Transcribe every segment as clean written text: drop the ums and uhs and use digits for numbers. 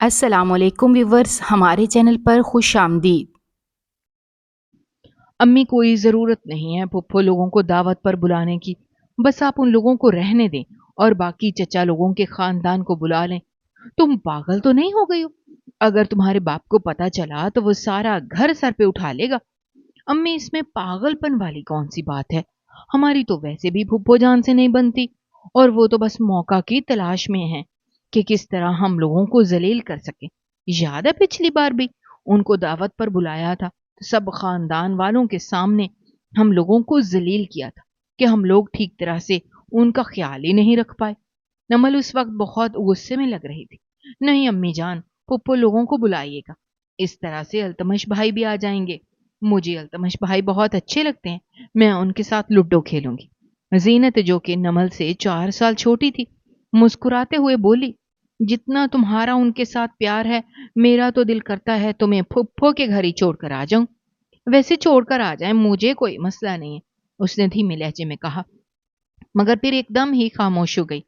अस्सलाम वालेकुम व्यूवर्स, हमारे चैनल पर खुश आमदीद। अम्मी कोई ज़रूरत नहीं है फुप्फो लोगों को दावत पर बुलाने की। बस आप उन लोगों को रहने दें और बाकी चचा लोगों के खानदान को बुला लें। तुम पागल तो नहीं हो गई हो? अगर तुम्हारे बाप को पता चला तो वो सारा घर सर पे उठा लेगा। अम्मी इसमें पागलपन वाली कौन सी बात है? हमारी तो वैसे भी फुप्पो जान से नहीं बनती और वो तो बस मौका की तलाश में है कि किस तरह हम लोगों को जलील कर सके। याद है पिछली बार भी उनको दावत पर बुलाया था तो सब खानदान वालों के सामने हम लोगों को जलील किया था कि हम लोग ठीक तरह से उनका ख्याल ही नहीं रख पाए। नमल उस वक्त बहुत गुस्से में लग रही थी। नहीं अम्मी जान, फुप्पो लोगों को बुलाइएगा। इस तरह से अल्तमश भाई भी आ जाएंगे। मुझे अल्तमश भाई बहुत अच्छे लगते हैं। मैं उनके साथ लूडो खेलूंगी। जीनत जो कि नमल से 4 साल छोटी थी, मुस्कुराते हुए बोली, जितना तुम्हारा उनके साथ प्यार है, मेरा तो दिल करता है तुम्हें फुप्पो के घर ही छोड़कर आ जाऊं। वैसे छोड़कर आ जाए, मुझे कोई मसला नहीं है, उसने धीमे लहजे में कहा, मगर फिर एकदम ही खामोश हो गई।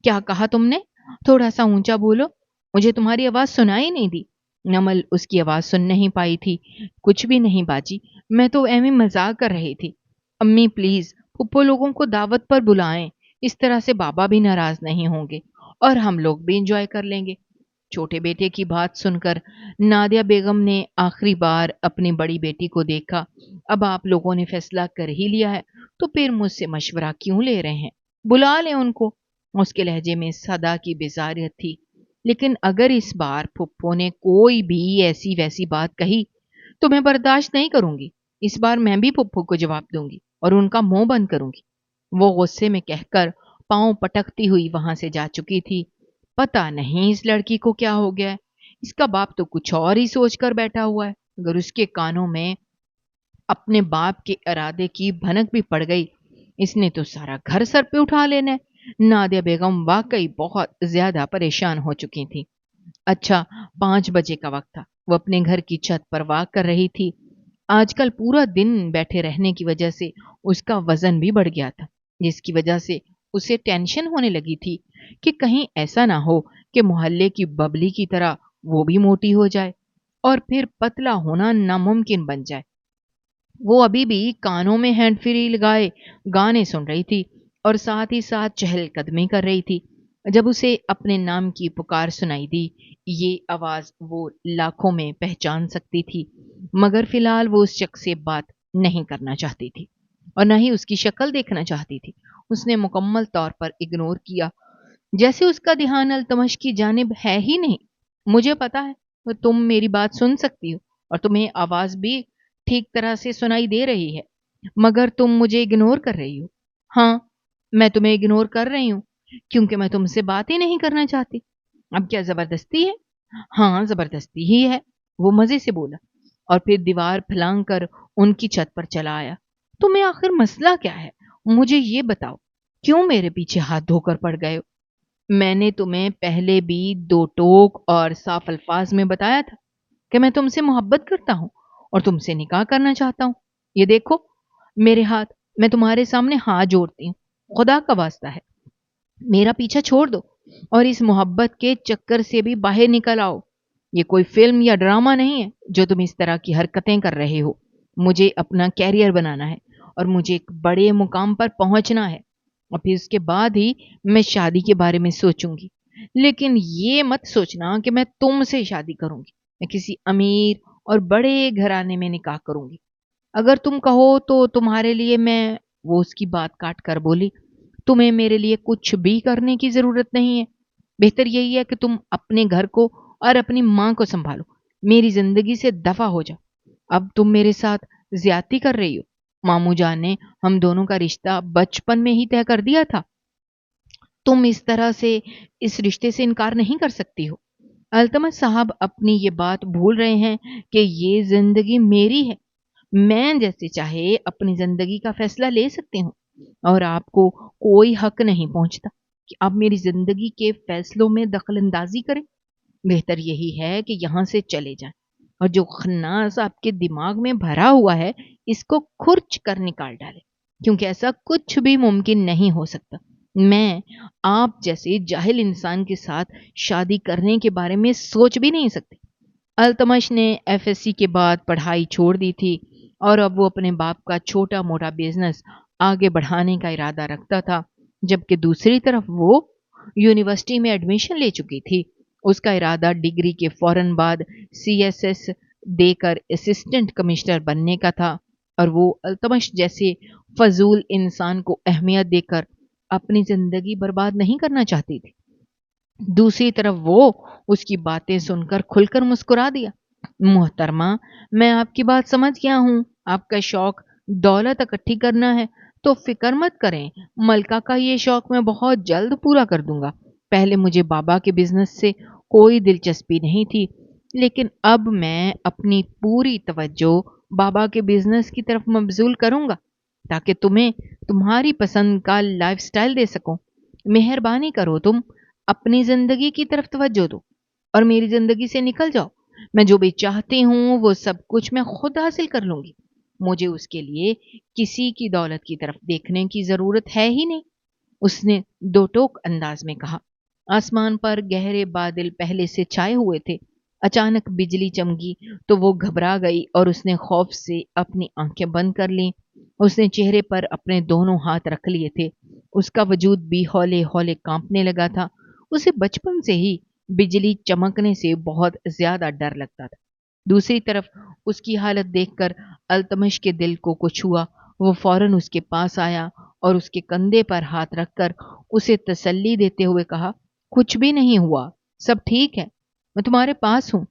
क्या कहा तुमने? थोड़ा सा ऊंचा बोलो, मुझे तुम्हारी आवाज सुनाई नहीं दी। नमल उसकी आवाज सुन नहीं पाई थी। कुछ भी नहीं बाजी, मैं तो एਵੇਂ मजाक कर रही थी। अम्मी प्लीज फुप्पो लोगों को दावत पर बुलाएं। इस तरह से बाबा भी नाराज नहीं होंगे और हम लोग भी इंजॉय कर लेंगे। छोटे बेटे की बात सुनकर नादिया बेगम ने आखिरी बार अपनी बड़ी बेटी को देखा। अब आप लोगों ने फैसला कर ही लिया है तो फिर मुझसे मशवरा क्यों ले रहे हैं? बुला लें उनको। उसके लहजे में सदा की बेजारियत थी। लेकिन अगर इस बार फुप्पो ने कोई भी ऐसी वैसी बात कही तो मैं बर्दाश्त नहीं करूंगी। इस बार मैं भी फुप्पो को जवाब दूंगी और उनका मुंह बंद करूंगी। वो गुस्से में कहकर पांव पटकती हुई वहां से जा चुकी थी। पता नहीं इस लड़की को क्या हो गया है। इसका बाप तो कुछ और ही सोच कर बैठा हुआ है। अगर उसके कानों में अपने बाप के इरादे की भनक भी पड़ गई, इसने तो सारा घर सर पे उठा लेना है। नादिया बेगम वाकई बहुत ज्यादा परेशान हो चुकी थी। अच्छा, 5 बजे का वक्त था। वो अपने घर की छत पर वाक कर रही थी। आजकल पूरा दिन बैठे रहने की वजह से उसका वजन भी बढ़ गया था, जिसकी वजह से उसे टेंशन होने लगी थी कि कहीं ऐसा ना हो कि मोहल्ले की बबली की तरह वो भी मोटी हो जाए और फिर पतला होना नामुमकिन बन जाए। वो अभी भी कानों में हैंड फ्री लगाए गाने सुन रही थी और साथ ही साथ चहलकदमी कर रही थी जब उसे अपने नाम की पुकार सुनाई दी। ये आवाज वो लाखों में पहचान सकती थी, मगर फिलहाल वो उस शख्स से बात नहीं करना चाहती थी और न ही उसकी शक्ल देखना चाहती थी। उसने मुकम्मल तौर पर इग्नोर किया, जैसे उसका ध्यान अल्तमश की जानिब है ही नहीं। मुझे पता है तो तुम मेरी बात सुन सकती हो और तुम्हें आवाज भी ठीक तरह से सुनाई दे रही है, मगर तुम मुझे इग्नोर कर रही हो। हाँ, मैं तुम्हें इग्नोर कर रही हूँ क्योंकि मैं तुमसे बात ही नहीं करना चाहती। अब क्या जबरदस्ती है? हाँ, जबरदस्ती ही है, वो मजे से बोला और फिर दीवार फलांग कर उनकी छत पर चला आया। तुम्हें आखिर मसला क्या है? मुझे ये बताओ, क्यों मेरे पीछे हाथ धोकर पड़ गए हो? मैंने तुम्हें पहले भी दो टोक और साफ अल्फाज में बताया था कि मैं तुमसे मोहब्बत करता हूं और तुमसे निकाह करना चाहता हूं। ये देखो मेरे हाथ, मैं तुम्हारे सामने हाथ जोड़ती हूँ। खुदा का वास्ता है, मेरा पीछा छोड़ दो और इस मोहब्बत के चक्कर से भी बाहर निकल आओ। ये कोई फिल्म या ड्रामा नहीं है जो तुम इस तरह की हरकतें कर रहे हो। मुझे अपना कैरियर बनाना है और मुझे एक बड़े मुकाम पर पहुंचना है और फिर उसके बाद ही मैं शादी के बारे में सोचूंगी। लेकिन ये मत सोचना कि मैं तुमसे शादी करूंगी। मैं किसी अमीर और बड़े घराने में निकाह करूंगी। अगर तुम कहो तो तुम्हारे लिए मैं, वो उसकी बात काट कर बोली, तुम्हें मेरे लिए कुछ भी करने की जरूरत नहीं है। बेहतर यही है कि तुम अपने घर को और अपनी माँ को संभालो। मेरी जिंदगी से दफा हो जाओ। अब तुम मेरे साथ ज्यादती कर रही हो। मामू जान ने हम दोनों का रिश्ता बचपन में ही तय कर दिया था। तुम इस तरह से इस रिश्ते से इनकार नहीं कर सकती हो। अल्तमश साहब अपनी ये बात भूल रहे हैं कि ये जिंदगी मेरी है। मैं जैसे चाहे अपनी जिंदगी का फैसला ले सकती हूँ और आपको कोई हक नहीं पहुंचता कि आप मेरी जिंदगी के फैसलों में दखल अंदाजी करें। बेहतर यही है कि यहाँ से चले जाएं और जो खन्नास आपके दिमाग में भरा हुआ है, इसको खुर्च कर निकाल डालें, क्योंकि ऐसा कुछ भी मुमकिन नहीं हो सकता। मैं आप जैसे जाहिल इंसान के साथ शादी करने के बारे में सोच भी नहीं सकती। अल्तमश ने एफएससी के बाद पढ़ाई छोड़ दी थी और अब वो अपने बाप का छोटा मोटा बिजनेस आगे बढ़ाने का इरादा रखता था, जबकि दूसरी तरफ वो यूनिवर्सिटी में एडमिशन ले चुकी थी। उसका इरादा डिग्री के फौरन बाद सीएसएस देकर असिस्टेंट कमिश्नर बनने का था और वो अल्तमश जैसे फजूल इंसान को अहमियत देकर अपनी जिंदगी बर्बाद नहीं करना चाहती थी। दूसरी तरफ वो उसकी बातें सुनकर खुलकर मुस्कुरा दिया। मोहतरमा, मैं आपकी बात समझ गया हूँ। आपका शौक दौलत इकट्ठी करना है, तो फिक्र मत करें। मलका का ये शौक मैं बहुत जल्द पूरा कर दूंगा। पहले मुझे बाबा के बिजनेस से कोई दिलचस्पी नहीं थी, लेकिन अब मैं अपनी पूरी तवज्जो बाबा के बिजनेस की तरफ मबजूल करूंगा, ताकि तुम्हें तुम्हारी पसंद का लाइफस्टाइल दे सकूं। मेहरबानी करो, तुम अपनी जिंदगी की तरफ तवज्जो दो और मेरी जिंदगी से निकल जाओ। मैं जो भी चाहती हूँ वो सब कुछ मैं खुद हासिल कर लूंगी। मुझे उसके लिए किसी की दौलत की तरफ देखने की जरूरत है ही नहीं, उसने दो टोक अंदाज में कहा। आसमान पर गहरे बादल पहले से छाए हुए थे। अचानक बिजली चमकी तो वो घबरा गई और उसने खौफ से अपनी आंखें बंद कर लीं। उसने चेहरे पर अपने दोनों हाथ रख लिए थे। उसका वजूद भी हौले हौले कांपने लगा था। उसे बचपन से ही बिजली चमकने से बहुत ज्यादा डर लगता था। दूसरी तरफ उसकी हालत देखकर अल्तमश के दिल को कुछ हुआ। वो फौरन उसके पास आया और उसके कंधे पर हाथ रखकर उसे तसल्ली देते हुए कहा, कुछ भी नहीं हुआ, सब ठीक है, मैं तुम्हारे पास हूं।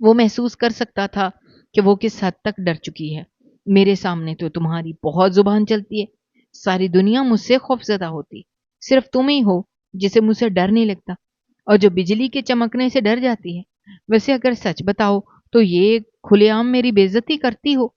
वो महसूस कर सकता था कि वो किस हद तक डर चुकी है। मेरे सामने तो तुम्हारी बहुत जुबान चलती है, सारी दुनिया मुझसे खौफजदा होती, सिर्फ तुम ही हो जिसे मुझसे डर नहीं लगता और जो बिजली के चमकने से डर जाती है। वैसे अगर सच बताओ तो ये खुलेआम मेरी बेइज्जती करती हो।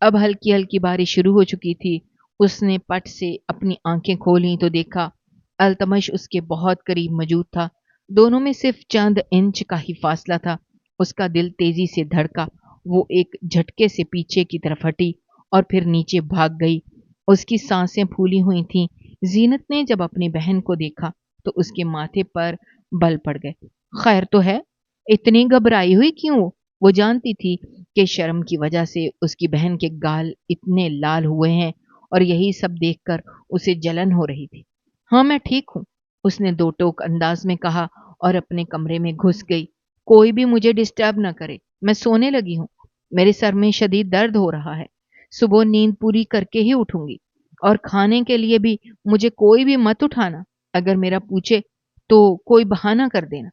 अब हल्की हल्की बारिश शुरू हो चुकी थी। उसने पट से अपनी आंखें खोली तो देखा अल्तमश उसके बहुत करीब मौजूद था। दोनों में सिर्फ चंद इंच का ही फासला था। उसका दिल तेजी से धड़का। वो एक झटके से पीछे की तरफ हटी और फिर नीचे भाग गई। उसकी सांसें फूली हुई थीं। जीनत ने जब अपनी बहन को देखा तो उसके माथे पर बल पड़ गए। खैर तो है, इतनी घबराई हुई क्यों? वो जानती थी कि शर्म की वजह से उसकी बहन के गाल इतने लाल हुए हैं और यही सब देखकर उसे जलन हो रही थी। हाँ, मैं ठीक हूं, उसने दो टोक अंदाज में कहा और अपने कमरे में घुस गई। कोई भी मुझे डिस्टर्ब न करे, मैं सोने लगी हूँ। मेरे सर में शदीद दर्द हो रहा है। सुबह नींद पूरी करके ही उठूंगी और खाने के लिए भी मुझे कोई भी मत उठाना। अगर मेरा पूछे तो कोई बहाना कर देना।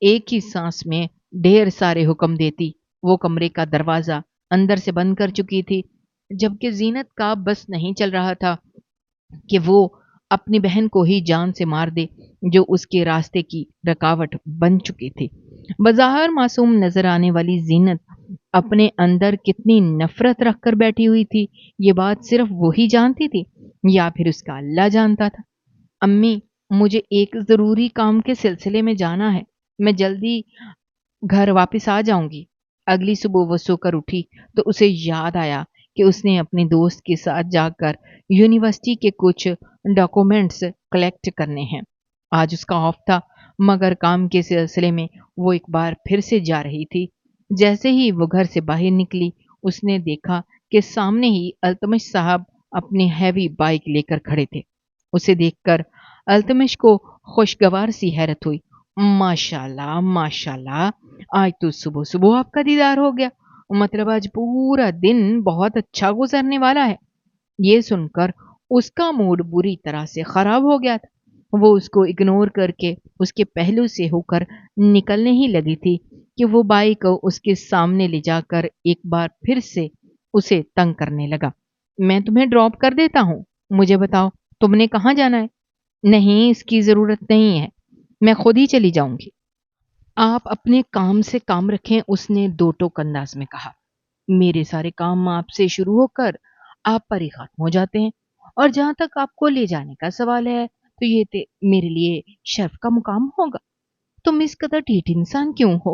एक ही सांस में ढेर सारे हुक्म देती। वो कमरे का दरवाजा अंदर से बंद कर चुकी थी, जबकि जीनत का बस नहीं चल रहा था कि वो अपनी बहन को ही जान से मार दे, जो उसके रास्ते की रुकावट बन चुकी थी। बज़ाहिर मासूम नजर आने वाली जीनत अपने अंदर कितनी नफरत रखकर बैठी हुई थी, ये बात सिर्फ वो ही जानती थी या फिर उसका अल्लाह जानता था। अम्मी, मुझे एक जरूरी काम के सिलसिले में जाना है, मैं जल्दी घर वापस आ जाऊंगी। अगली सुबह वो सोकर उठी तो उसे याद आया कि उसने अपने दोस्त के साथ जाकर यूनिवर्सिटी के कुछ डॉक्यूमेंट्स कलेक्ट करने हैं। आज उसका ऑफ था, मगर काम के सिलसिले में वो एक बार फिर से जा रही थी। जैसे ही वो घर से बाहर निकली, उसने देखा कि सामने ही अल्तमश साहब अपनी हैवी बाइक लेकर खड़े थे। उसे देखकर अल्तमश को खुशगवार सी हैरत हुई। माशाल्लाह माशाल्लाह, आज तो सुबह सुबह आपका दीदार हो गया, मतलब आज पूरा दिन बहुत अच्छा गुजरने वाला है। ये सुनकर उसका मूड बुरी तरह से खराब हो गया था। वो उसको इग्नोर करके उसके पहलू से होकर निकलने ही लगी थी कि वो बाइक उसके सामने ले जाकर एक बार फिर से उसे तंग करने लगा। मैं तुम्हें ड्रॉप कर देता हूँ, मुझे बताओ तुमने कहाँ जाना है? नहीं, इसकी जरूरत नहीं है, मैं खुद ही चली जाऊंगी। आप अपने काम से काम रखें, उसने दो टोक अंदाज में कहा। मेरे सारे काम आपसे शुरू होकर आप पर ही खत्म हो जाते हैं, और जहां तक आपको ले जाने का सवाल है तो ये मेरे लिए शर्फ का मुकाम होगा। तुम इस कदर ढीठ इंसान क्यों हो?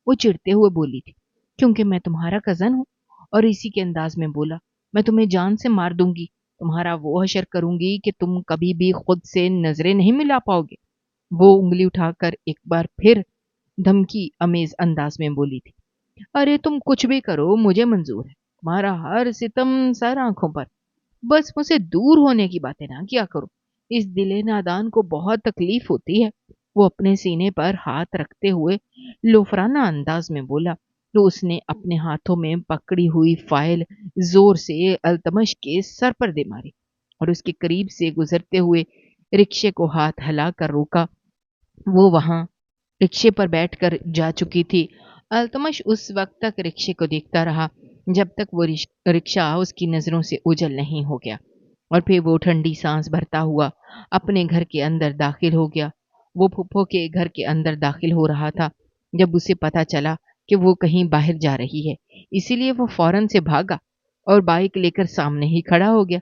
वो चिढ़ते हुए बोली थी। क्योंकि मैं तुम्हारा कजन हूं। और इसी के अंदाज में बोला, मैं तुम्हें जान से मार दूंगी तुम्हारा वो हशर करूंगी कि तुम कभी भी खुद से नजरें नहीं मिला पाओगे। वो उंगली उठाकर एक बार फिर धमकी अमेज अंदाज में बोली थी। अरे तुम कुछ भी करो, मुझे मंजूर है। तुम्हारा हर सितम सर आंखों पर। बस मुझसे दूर होने की बातें ना किया करो। इस दिले नादान को बहुत तकलीफ होती है। वो अपने सीने पर हाथ रखते हुए लोफराना अंदाज में बोला। तो उसने अपने हाथों में पकड़ी हुई फाइल जोर से अल्तमश के सर पर दे मारी और उसके करीब से गुजरते हुए रिक्शे को हाथ हिलाकर रोका। वो वहां रिक्शे पर बैठकर जा चुकी थी। अल्तमश उस वक्त तक रिक्शे को देखता रहा जब तक वो रिक्शा उसकी नजरों से ओझल नहीं हो गया, और फिर वो ठंडी सांस भरता हुआ अपने घर के अंदर दाखिल हो गया। वो फूफो के घर के अंदर दाखिल हो रहा था जब उसे पता चला कि वो कहीं बाहर जा रही है। इसीलिए वो फौरन से भागा और बाइक लेकर सामने ही खड़ा हो गया,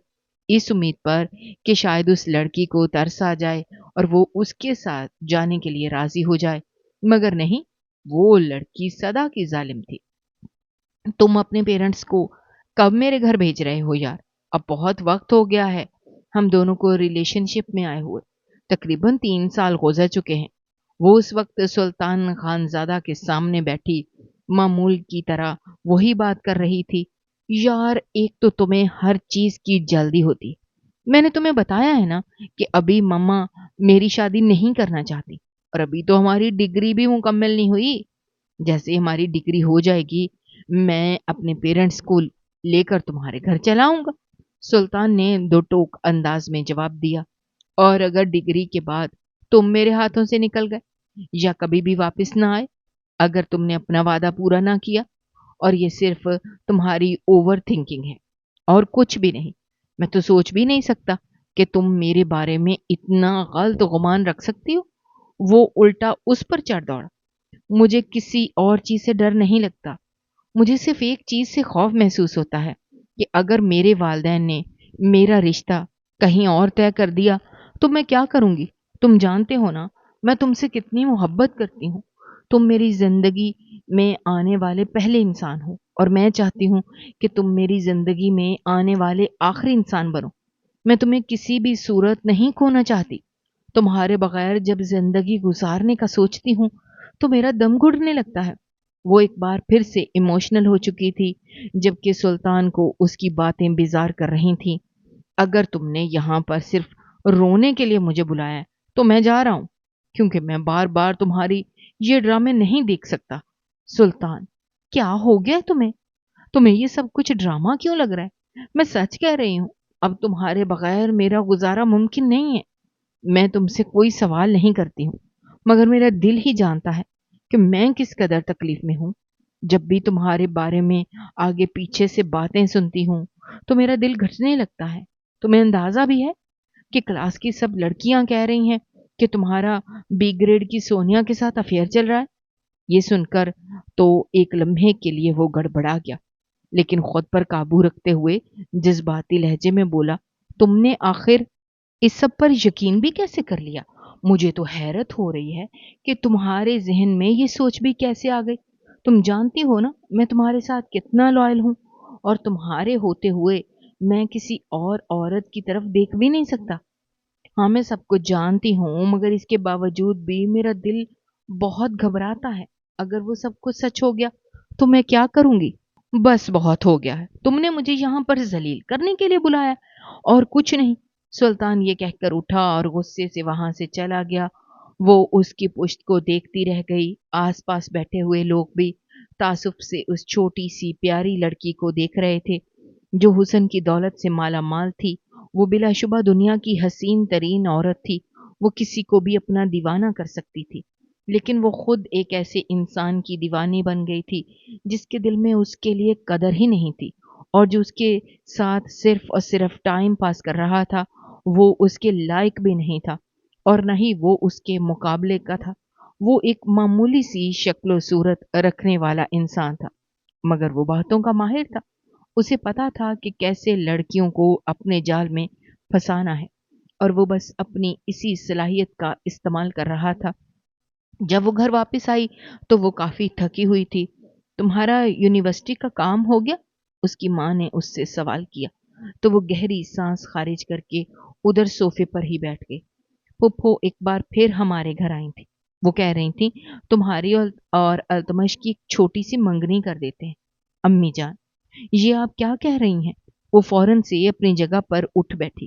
इस उम्मीद पर कि शायद उस लड़की को तरस आ जाए और वो उसके साथ जाने के लिए राजी हो जाए। मगर नहीं, वो लड़की सदा की जालिम थी। तुम अपने पेरेंट्स को कब मेरे घर भेज रहे हो यार? अब बहुत वक्त हो गया है हम दोनों को रिलेशनशिप में आए हुए। तकरीबन 3 साल गुजर चुके हैं। वो उस वक्त सुल्तान खानजादा के सामने बैठी मामूल की तरह वही बात कर रही थी। यार, एक तो तुम्हें हर चीज की जल्दी होती। मैंने तुम्हें बताया है ना कि अभी मम्मा मेरी शादी नहीं करना चाहती, और अभी तो हमारी डिग्री भी मुकम्मल नहीं हुई। जैसे ही हमारी डिग्री हो जाएगी, मैं अपने पेरेंट्स को लेकर तुम्हारे घर चला आऊंगा। सुल्तान ने दो टोक अंदाज में जवाब दिया। और अगर डिग्री के बाद तुम मेरे हाथों से निकल गए या कभी भी वापस ना आए, अगर तुमने अपना वादा पूरा ना किया, और ये सिर्फ तुम्हारी ओवर थिंकिंग है और कुछ भी नहीं, मैं तो सोच भी नहीं सकता कि तुम मेरे बारे में इतना गलत गुमान रख सकती हो। वो उल्टा उस पर चढ़ दौड़ा। मुझे किसी और चीज से डर नहीं लगता। मुझे सिर्फ एक चीज से खौफ महसूस होता है कि अगर मेरे वालिदैन ने मेरा रिश्ता कहीं और तय कर दिया तो मैं क्या करूंगी। तुम जानते हो ना, मैं तुमसे कितनी मोहब्बत करती हूँ। तुम मेरी जिंदगी में आने वाले पहले इंसान हो और मैं चाहती हूँ कि तुम मेरी जिंदगी में आने वाले आखिरी इंसान बनो। मैं तुम्हें किसी भी सूरत नहीं खोना चाहती। तुम्हारे बगैर जब जिंदगी गुजारने का सोचती हूँ तो मेरा दम घुटने लगता है। वो एक बार फिर से इमोशनल हो चुकी थी, जबकि सुल्तान को उसकी बातें बेजार कर रही थीं। अगर तुमने यहाँ पर सिर्फ रोने के लिए मुझे बुलाया है तो मैं जा रहा हूँ, क्योंकि मैं बार बार तुम्हारी ये ड्रामे नहीं देख सकता। सुल्तान, क्या हो गया है तुम्हें? तुम्हें ये सब कुछ ड्रामा क्यों लग रहा है? मैं सच कह रही हूँ, अब तुम्हारे बगैर मेरा गुजारा मुमकिन नहीं है। मैं तुमसे कोई सवाल नहीं करती हूँ, मगर मेरा दिल ही जानता है कि मैं किस कदर तकलीफ में हूँ। जब भी तुम्हारे बारे में आगे पीछे से बातें सुनती हूँ तो मेरा दिल घटने लगता है। तुम्हें अंदाजा भी है कि क्लास की सब लड़कियां कह रही हैं कि तुम्हारा बी ग्रेड की सोनिया के साथ अफेयर चल रहा है। ये सुनकर तो एक लम्हे के लिए वो गड़बड़ा गया, लेकिन खुद पर काबू रखते हुए जज्बाती लहजे में बोला, तुमने आखिर इस सब पर यकीन भी कैसे कर लिया? मुझे तो हैरत हो रही है कि तुम्हारे जहन में ये सोच भी कैसे आ गई। तुम जानती हो ना मैं तुम्हारे साथ कितना लॉयल हूँ, और तुम्हारे होते हुए मैं किसी और औरत की तरफ देख भी नहीं सकता। हाँ, मैं सब कुछ जानती हूँ, मगर इसके बावजूद भी मेरा दिल बहुत घबराता है। अगर वो सब कुछ सच हो गया तो मैं क्या करूंगी? बस बहुत हो गया है। तुमने मुझे यहाँ पर जलील करने के लिए बुलाया और कुछ नहीं। सुल्तान ये कहकर उठा और गुस्से से वहां से चला गया। वो उसकी पुश्त को देखती रह गई। आसपास बैठे हुए लोग भी तासुफ से उस छोटी सी प्यारी लड़की को देख रहे थे, जो हुस्न की दौलत से माला माल थी। वो बिलाशुबा दुनिया की हसीन तरीन औरत थी। वो किसी को भी अपना दीवाना कर सकती थी, लेकिन वो खुद एक ऐसे इंसान की दीवानी बन गई थी जिसके दिल में उसके लिए कदर ही नहीं थी, और जो उसके साथ सिर्फ और सिर्फ टाइम पास कर रहा था वो उसके लायक भी नहीं था, और न ही वो उसके मुकाबले का था। वो एक मामूली सी शक्ल सूरत रखने वाला इंसान था, मगर वो बातों का माहिर था। उसे पता था कि कैसे लड़कियों को अपने जाल में फंसाना है, और वो बस अपनी इसी सलाहियत का इस्तेमाल कर रहा था। जब वो घर वापस आई तो वो काफी थकी हुई थी। तुम्हारा यूनिवर्सिटी का काम हो गया? उसकी माँ ने उससे सवाल किया। تو وہ گہری سانس خارج کر کے ادھر صوفے پر ہی بیٹھ گئے۔ پھپھو ایک بار پھر ہمارے گھر آئی تھی۔ وہ کہہ رہی تھیں تمہاری اور التمش کی ایک چھوٹی سی منگنی کر دیتے ہیں۔ امی جان، یہ آپ کیا کہہ رہی ہیں؟ وہ فوراً سے اپنی جگہ پر اٹھ بیٹھی۔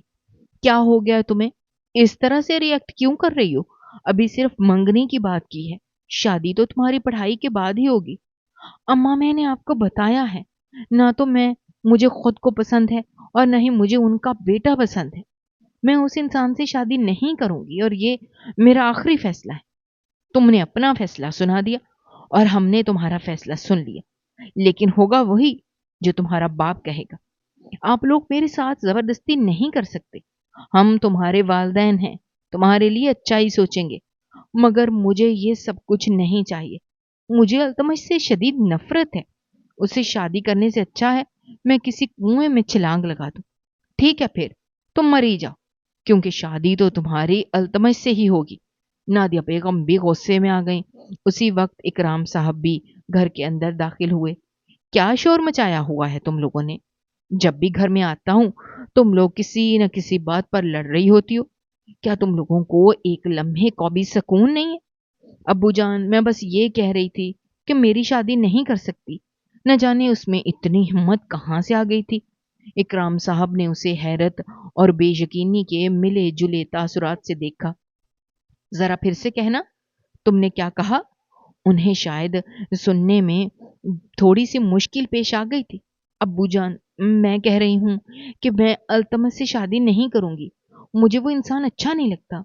کیا ہو گیا تمہیں؟ اس طرح سے ریئیکٹ کیوں کر رہی ہو؟ ابھی صرف منگنی کی بات کی ہے، شادی تو تمہاری پڑھائی کے بعد ہی ہوگی۔ اماں میں نے آپ کو بتایا ہے، نہ تو مجھے خود کو پسند ہے اور نہ ہی مجھے ان کا بیٹا پسند ہے۔ میں اس انسان سے شادی نہیں کروں گی اور یہ میرا آخری فیصلہ ہے۔ تم نے اپنا فیصلہ سنا دیا اور ہم نے تمہارا فیصلہ سن لیا، لیکن ہوگا وہی جو تمہارا باپ کہے گا۔ آپ لوگ میرے ساتھ زبردستی نہیں کر سکتے۔ ہم تمہارے والدین ہیں، تمہارے لیے اچھائی سوچیں گے، مگر مجھے یہ سب کچھ نہیں چاہیے۔ مجھے التمش سے شدید نفرت ہے۔ اسے شادی کرنے سے اچھا ہے میں کسی کنویں میں چھلانگ لگا دوں۔ ٹھیک ہے پھر تم مری جاؤ، کیونکہ شادی تو تمہاری التمش سے ہی ہوگی۔ نادیہ بیگم بھی غصے میں آ گئیں۔ اسی وقت اکرام صاحب بھی گھر کے اندر داخل ہوئے۔ کیا شور مچایا ہوا ہے تم لوگوں نے؟ جب بھی گھر میں آتا ہوں تم لوگ کسی نہ کسی بات پر لڑ رہی ہوتی ہو۔ کیا تم لوگوں کو ایک لمحے کو بھی سکون نہیں ہے؟ ابو جان، میں بس یہ کہہ رہی تھی کہ میری شادی نہیں کر سکتی۔ نہ جانے اس میں اتنی ہمت کہاں سے آ گئی تھی۔ اکرام صاحب نے اسے حیرت اور بے یقینی کے ملے جلے تاثرات سے دیکھا۔ ذرا پھر سے کہنا، تم نے کیا کہا؟ انہیں شاید سننے میں تھوڑی سی مشکل پیش آ گئی تھی۔ ابو جان، میں کہہ رہی ہوں کہ میں التمس سے شادی نہیں کروں گی۔ مجھے وہ انسان اچھا نہیں لگتا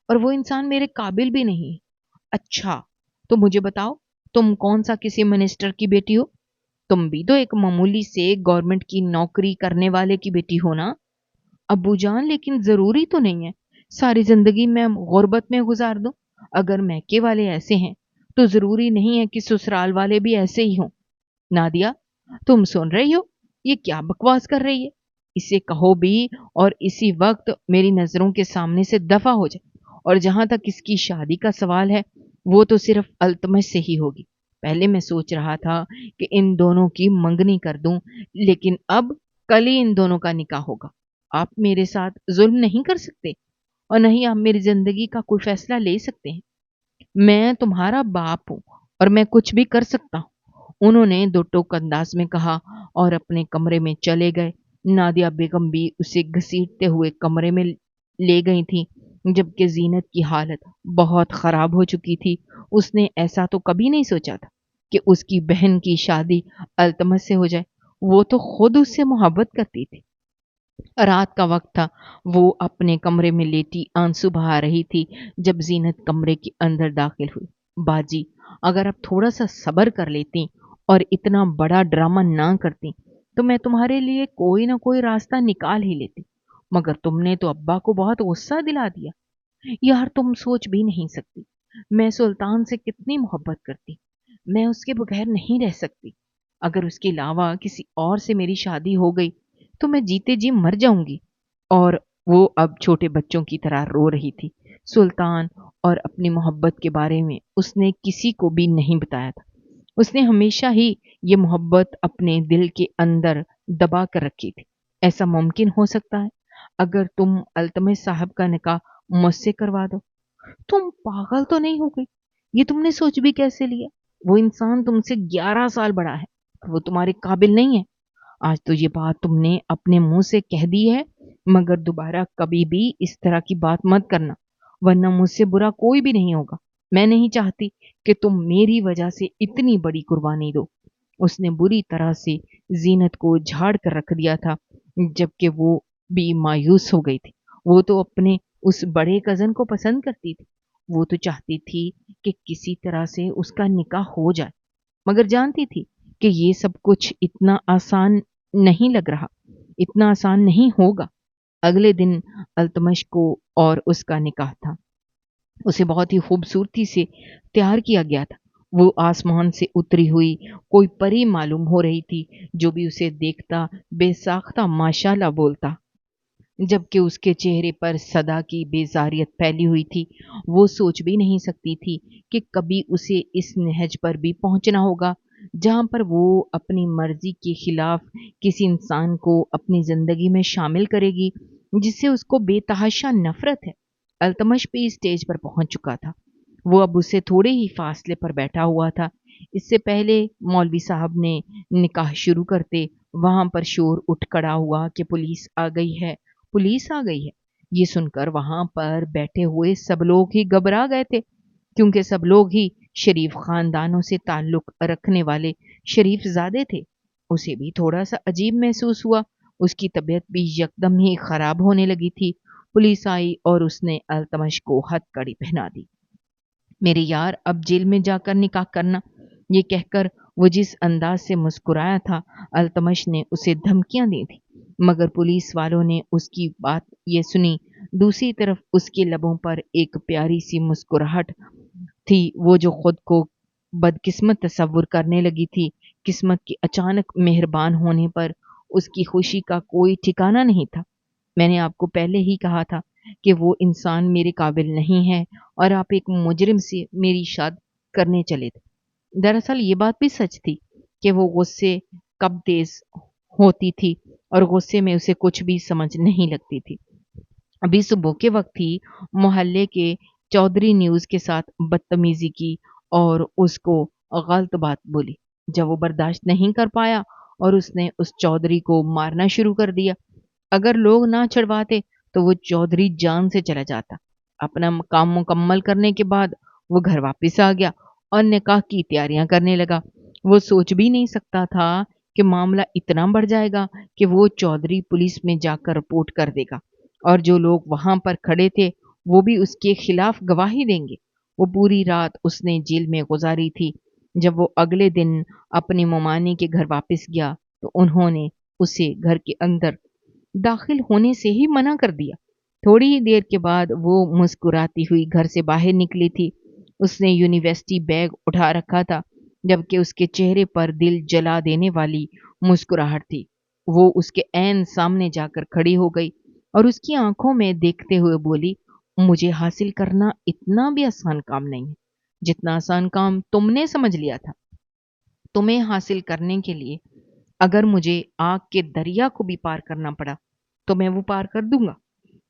اور وہ انسان میرے قابل بھی نہیں ہے۔ اچھا، تو مجھے بتاؤ تم کون سا کسی منسٹر کی بیٹی ہو؟ تم بھی تو ایک معمولی سے گورنمنٹ کی نوکری کرنے والے کی بیٹی ہو نا؟ ابو جان، لیکن ضروری تو نہیں ہے ساری زندگی میں غربت میں گزار دوں۔ اگر میکے والے ایسے ہیں تو ضروری نہیں ہے کہ سسرال والے بھی ایسے ہی ہوں۔ نادیہ، تم سن رہی ہو یہ کیا بکواس کر رہی ہے؟ اسے کہو بھی اور اسی وقت میری نظروں کے سامنے سے دفع ہو جائے۔ اور جہاں تک اس کی شادی کا سوال ہے وہ تو صرف التمش سے ہی ہوگی۔ پہلے میں سوچ رہا تھا کہ ان دونوں کی منگنی کر دوں، لیکن اب کل ہی ان دونوں کا نکاح ہوگا۔ آپ میرے ساتھ ظلم نہیں کر سکتے اور نہ ہی آپ میری زندگی کا کوئی فیصلہ لے سکتے ہیں۔ میں تمہارا باپ ہوں اور میں کچھ بھی کر سکتا ہوں، انہوں نے دو ٹوک انداز میں کہا اور اپنے کمرے میں چلے گئے۔ نادیہ بیگم بھی اسے گھسیٹتے ہوئے کمرے میں لے گئی تھی، جبکہ زینت کی حالت بہت خراب ہو چکی تھی۔ اس نے ایسا تو کبھی نہیں سوچا تھا کہ اس کی بہن کی شادی التمس سے ہو جائے۔ وہ تو خود اس سے محبت کرتی تھی۔ رات کا وقت تھا، وہ اپنے کمرے میں لیٹی آنسو بہا رہی تھی جب زینت کمرے کے اندر داخل ہوئی۔ باجی، اگر آپ تھوڑا سا صبر کر لیتی اور اتنا بڑا ڈرامہ نہ کرتی تو میں تمہارے لیے کوئی نہ کوئی راستہ نکال ہی لیتی، مگر تم نے تو ابا کو بہت غصہ دلا دیا۔ یار تم سوچ بھی نہیں سکتی میں سلطان سے کتنی محبت کرتی، میں اس کے بغیر نہیں رہ سکتی۔ اگر اس کے علاوہ کسی اور سے میری شادی ہو گئی تو میں جیتے جی مر جاؤں گی۔ اور وہ اب چھوٹے بچوں کی طرح رو رہی تھی۔ سلطان اور اپنی محبت کے بارے میں اس نے کسی کو بھی نہیں بتایا تھا۔ اس نے ہمیشہ ہی یہ محبت اپنے دل کے اندر دبا کر رکھی تھی۔ ایسا ممکن ہو سکتا ہے اگر تم التمش صاحب کا نکاح مجھ سے کروا دو۔ تم پاگل تو نہیں ہو گئی؟ یہ تم نے سوچ بھی کیسے لیا؟ وہ انسان تم سے 11 سال بڑا ہے اور وہ تمہارے قابل نہیں ہے۔ آج تو یہ بات تم نے اپنے منہ سے کہہ دی ہے، مگر دوبارہ کبھی بھی اس طرح کی بات مت کرنا، ورنہ مجھ سے برا کوئی بھی نہیں ہوگا۔ میں نہیں چاہتی کہ تم میری وجہ سے اتنی بڑی قربانی دو۔ اس نے بری طرح سے زینت کو جھاڑ کر رکھ دیا تھا، جبکہ وہ بھی مایوس ہو گئی تھی۔ وہ تو اپنے اس بڑے کزن کو پسند کرتی تھی۔ وہ تو چاہتی تھی کہ کسی طرح سے اس کا نکاح ہو جائے، مگر جانتی تھی کہ یہ سب کچھ اتنا آسان نہیں لگ رہا، اتنا آسان نہیں ہوگا۔ اگلے دن التمش کو اور اس کا نکاح تھا۔ اسے بہت ہی خوبصورتی سے تیار کیا گیا تھا۔ وہ آسمان سے اتری ہوئی کوئی پری معلوم ہو رہی تھی، جو بھی اسے دیکھتا بے ساختہ ماشاءاللہ بولتا، جبکہ اس کے چہرے پر صدا کی بیزاریت پھیلی ہوئی تھی۔ وہ سوچ بھی نہیں سکتی تھی کہ کبھی اسے اس نہج پر بھی پہنچنا ہوگا جہاں پر وہ اپنی مرضی کے خلاف کسی انسان کو اپنی زندگی میں شامل کرے گی جس سے اس کو بے تحاشا نفرت ہے۔ التمش بھی اسٹیج پر پہنچ چکا تھا۔ وہ اب اس سے تھوڑے ہی فاصلے پر بیٹھا ہوا تھا۔ اس سے پہلے مولوی صاحب نے نکاح شروع کرتے وہاں پر شور اٹھ کھڑا ہوا کہ پولیس آ گئی ہے، پولیس آ گئی ہے۔ یہ سن کر وہاں پر بیٹھے ہوئے سب لوگ ہی گھبرا گئے تھے، کیونکہ سب لوگ ہی شریف خاندانوں سے تعلق رکھنے والے شریف زادے تھے۔ اسے بھی تھوڑا سا عجیب محسوس ہوا۔ اس کی طبیعت بھی یکدم ہی خراب ہونے لگی تھی۔ پولیس آئی اور اس نے التمش کو ہتھ کڑی پہنا دی۔ میرے یار، اب جیل میں جا کر نکاح کرنا۔ یہ کہہ کر وہ جس انداز سے مسکرایا تھا، التمش نے اسے دھمکیاں دی تھی، مگر پولیس والوں نے اس کی بات یہ سنی۔ دوسری طرف اس کے لبوں پر ایک پیاری سی مسکراہٹ تھی، وہ جو خود کو بدقسمت تصور کرنے لگی تھی۔ قسمت کے اچانک مہربان ہونے پر اس کی خوشی کا کوئی ٹھکانہ نہیں تھا۔ میں نے آپ کو پہلے ہی کہا تھا کہ وہ انسان میرے قابل نہیں ہے اور آپ ایک مجرم سے میری شادی کرنے چلے تھے۔ دراصل یہ بات بھی سچ تھی کہ وہ غصے کب تیز ہوتی تھی اور غصے میں اسے کچھ بھی سمجھ نہیں لگتی تھی۔ ابھی صبح کے وقت ہی محلے کے چودھری نے اس کے ساتھ بدتمیزی کی اور اس کو غلط بات بولی۔ جب وہ برداشت نہیں کر پایا اور اس نے اس چودھری کو مارنا شروع کر دیا۔ اگر لوگ نہ چھڑواتے تو وہ چودھری جان سے چلا جاتا۔ اپنا کام مکمل کرنے کے بعد وہ گھر واپس آ گیا اور نکاح کی تیاریاں کرنے لگا۔ وہ سوچ بھی نہیں سکتا تھا کہ معاملہ اتنا بڑھ جائے گا کہ وہ چودھری پولیس میں جا کر رپورٹ کر دے گا اور جو لوگ وہاں پر کھڑے تھے وہ بھی اس کے خلاف گواہی دیں گے۔ وہ پوری رات اس نے جیل میں گزاری تھی۔ جب وہ اگلے دن اپنے ممانی کے گھر واپس گیا تو انہوں نے اسے گھر کے اندر داخل ہونے سے ہی منع کر دیا۔ تھوڑی ہی دیر کے بعد وہ مسکراتی ہوئی گھر سے باہر نکلی تھی۔ اس نے یونیورسٹی بیگ اٹھا رکھا تھا، جبکہ اس کے چہرے پر دل جلا دینے والی مسکراہٹ تھی۔ وہ اس کے عین سامنے جا کر کھڑی ہو گئی اور اس کی آنکھوں میں دیکھتے ہوئے بولی، مجھے حاصل کرنا اتنا بھی آسان کام نہیں ہے جتنا آسان کام تم نے سمجھ لیا تھا۔ تمہیں حاصل کرنے کے لیے اگر مجھے آگ کے دریا کو بھی پار کرنا پڑا تو میں وہ پار کر دوں گا۔